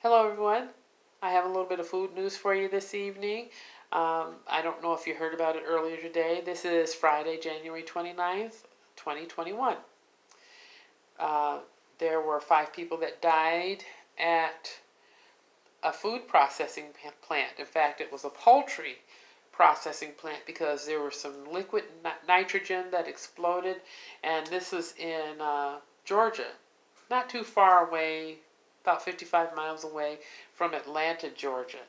Hello, everyone. I have a little bit of food news for you this evening. I don't know if you heard about it earlier today. This is Friday, January 29th, 2021. Uh, there were 5 people that died at a food processing plant. In fact, it was a poultry processing plant because there was some liquid nitrogen that exploded, and this is in Georgia, not too far away, about 55 miles away from Atlanta, Georgia.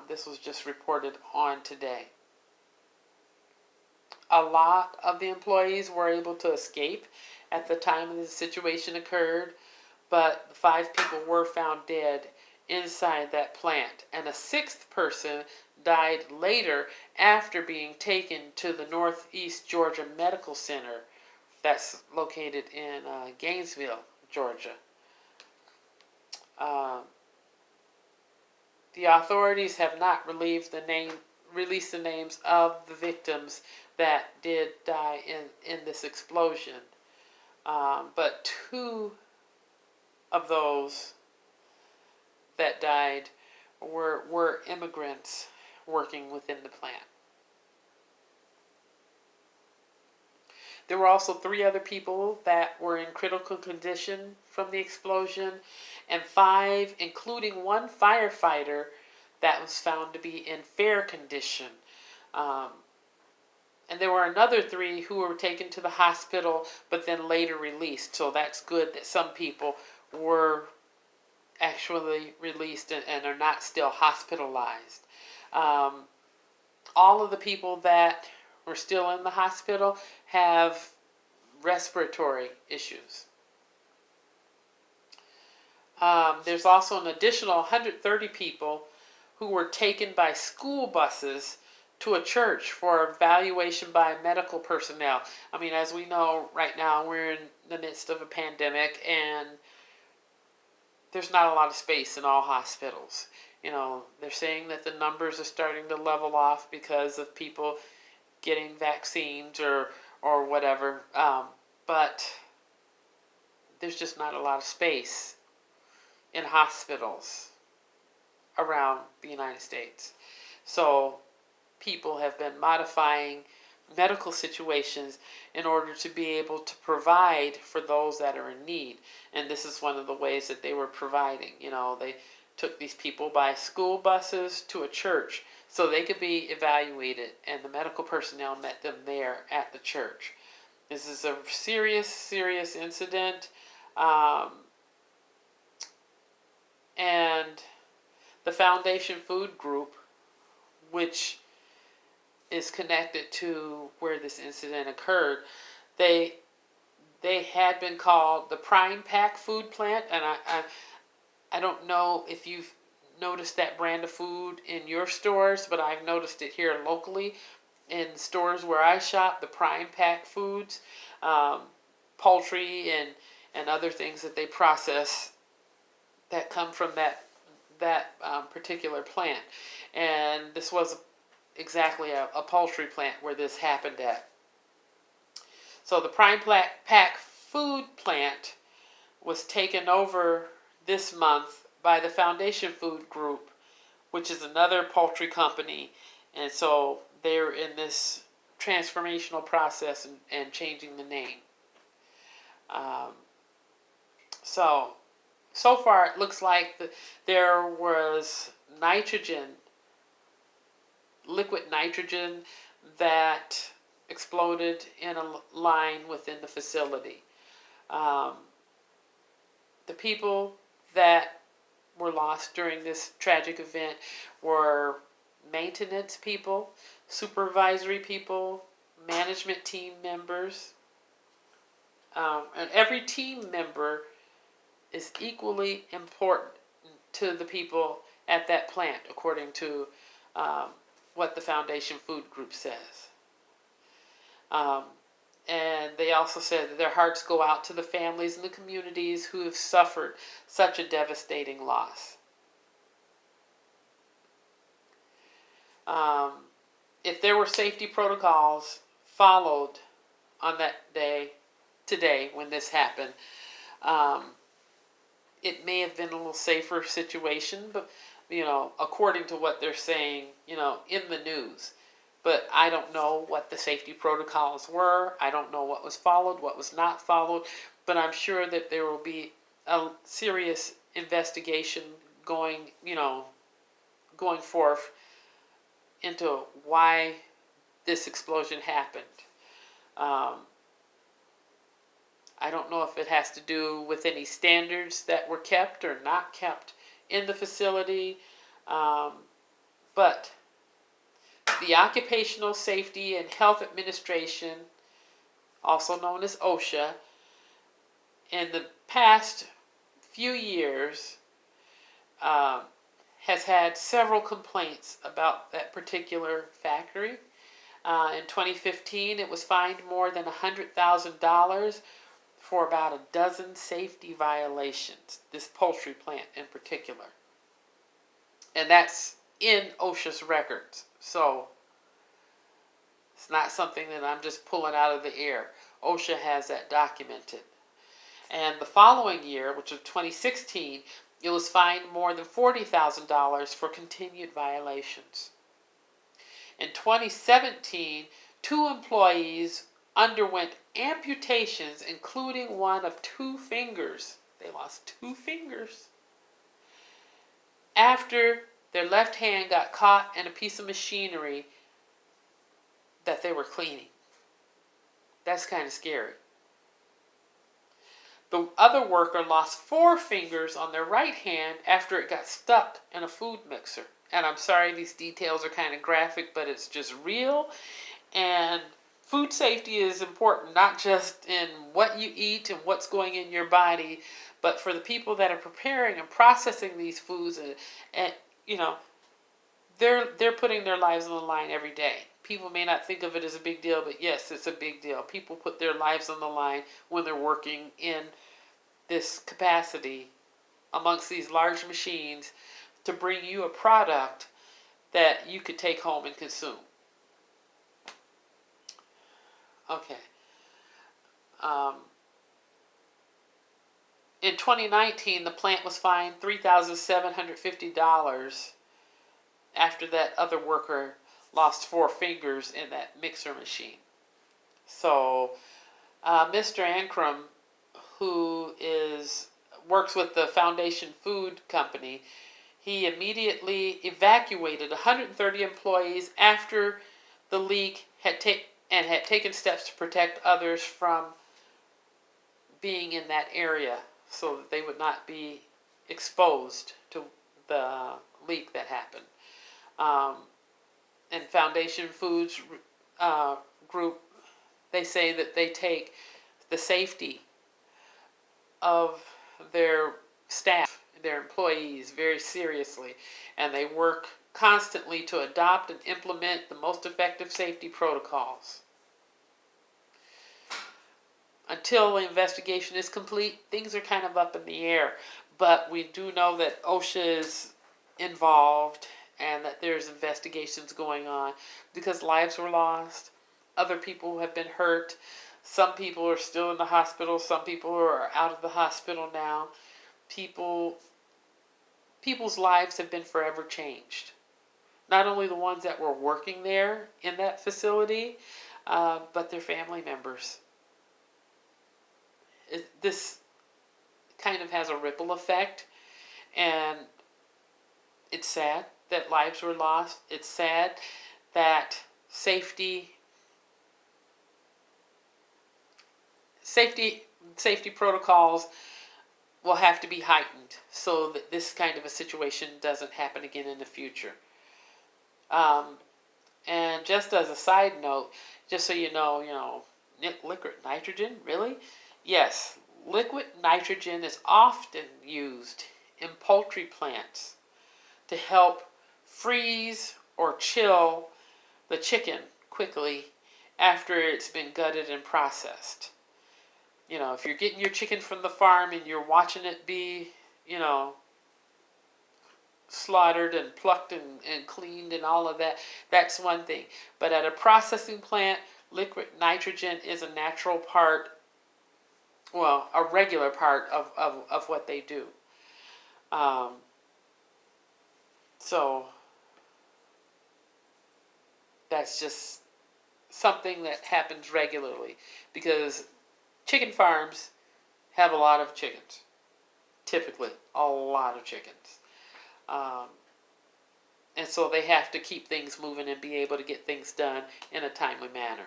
This was just reported on today. A lot of the employees were able to escape at the time the situation occurred, but 5 people were found dead inside that plant, and a 6th person died later after being taken to the Northeast Georgia Medical Center that's located in Gainesville, Georgia. Uh, the authorities have not released the names of the victims that did die in this explosion. But 2 of those that died were immigrants working within the plant. There were also 3 other people that were in critical condition from the explosion, and 5, including 1 firefighter, that was found to be in fair condition. And there were another 3 who were taken to the hospital but then later released. So that's good that some people were actually released and are not still hospitalized. All of the people that were still in the hospital have respiratory issues. There's also an additional 130 people who were taken by school buses to a church for evaluation by medical personnel. I mean, as we know, right now we're in the midst of a pandemic, and there's not a lot of space in all hospitals. You know, they're saying that the numbers are starting to level off because of people getting vaccines or whatever, but there's just not a lot of space in hospitals around the United States. So people have been modifying medical situations in order to be able to provide for those that are in need. And this is one of the ways that they were providing. You know, they took these people by school buses to a church so they could be evaluated, and the medical personnel met them there at the church. This is a serious incident. And the Foundation Food Group, which is connected to where this incident occurred, they had been called the Prime Pack Food Plant, and I don't know if you've noticed that brand of food in your stores, but I've noticed it here locally in stores where I shop. The Prime Pack Foods, poultry and other things that they process that come from that particular plant, and this was exactly a poultry plant where this happened at. So the Prime Pack Food Plant was taken over this month by the Foundation Food Group, which is another poultry company, and so they're in this transformational process and changing the name. So far it looks like there was liquid nitrogen that exploded in a line within the facility. The people that were lost during this tragic event were maintenance people, supervisory people, management team members, and every team member is equally important to the people at that plant, according to what the Foundation Food Group says. And they also said that their hearts go out to the families and the communities who have suffered such a devastating loss. If there were safety protocols followed on that day, today, when this happened, it may have been a little safer situation, but according to what they're saying, in the news. But I don't know what the safety protocols were. I don't know what was followed, what was not followed. But I'm sure that there will be a serious investigation going forth into why this explosion happened. I don't know if it has to do with any standards that were kept or not kept in the facility, but the Occupational Safety and Health Administration, also known as OSHA, in the past few years has had several complaints about that particular factory. In 2015, it was fined more than $100,000 for about a dozen safety violations, this poultry plant in particular. And that's in OSHA's records. So it's not something that I'm just pulling out of the air. OSHA has that documented. And the following year, which was 2016, it was fined more than $40,000 for continued violations. In 2017, 2 employees underwent amputations, including one of 2 fingers. They lost 2 fingers after their left hand got caught in a piece of machinery that they were cleaning. That's kind of scary. The other worker lost 4 fingers on their right hand after it got stuck in a food mixer. And I'm sorry, these details are kind of graphic, but it's just real. And food safety is important, not just in what you eat and what's going in your body, but for the people that are preparing and processing these foods. And they're putting their lives on the line every day. People may not think of it as a big deal, but yes, it's a big deal. People put their lives on the line when they're working in this capacity amongst these large machines to bring you a product that you could take home and consume. Okay. In 2019, the plant was fined $3,750 after that other worker lost 4 fingers in that mixer machine. So, Mr. Ankrum, who works with the Foundation Food Company, he immediately evacuated 130 employees after the leak had taken steps to protect others from being in that area so that they would not be exposed to the leak that happened. And Foundation Foods Group, they say that they take the safety of their staff, their employees, very seriously, and they work constantly to adopt and implement the most effective safety protocols. Until the investigation is complete, things are kind of up in the air, but we do know that OSHA is involved and that there's investigations going on because lives were lost, other people have been hurt, some people are still in the hospital, some people are out of the hospital now. People's lives have been forever changed. Not only the ones that were working there in that facility, but their family members. This kind of has a ripple effect, and it's sad that lives were lost. It's sad that safety protocols will have to be heightened so that this kind of a situation doesn't happen again in the future. And just as a side note, just so you know, liquid nitrogen, really? Yes, liquid nitrogen is often used in poultry plants to help freeze or chill the chicken quickly after it's been gutted and processed. If you're getting your chicken from the farm and you're watching it be, slaughtered and plucked and cleaned and all of that, that's one thing. But at a processing plant, liquid nitrogen is a natural part, a regular part of what they do. Um, so that's just something that happens regularly because chicken farms have a lot of chickens. Typically, a lot of chickens. Um, and so they have to keep things moving and be able to get things done in a timely manner.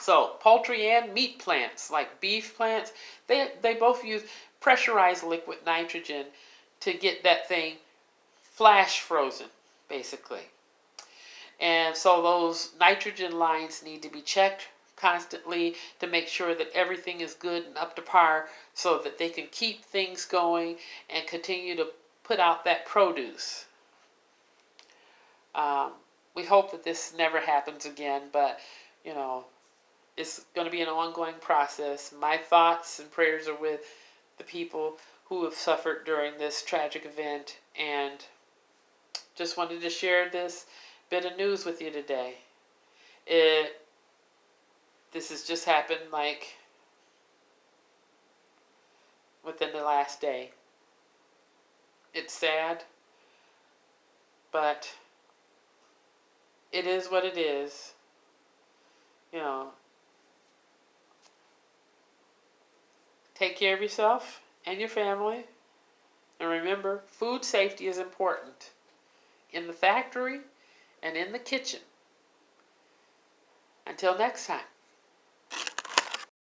So poultry and meat plants, like beef plants, they both use pressurized liquid nitrogen to get that thing flash frozen, basically. And so those nitrogen lines need to be checked constantly to make sure that everything is good and up to par so that they can keep things going and continue to put out that produce. We hope that this never happens again, but you know, it's going to be an ongoing process. My thoughts and prayers are with the people who have suffered during this tragic event, and just wanted to share this bit of news with you today. This has just happened like within the last day. It's sad, but it is what it is. You know, take care of yourself and your family. And remember, food safety is important in the factory and in the kitchen. Until next time.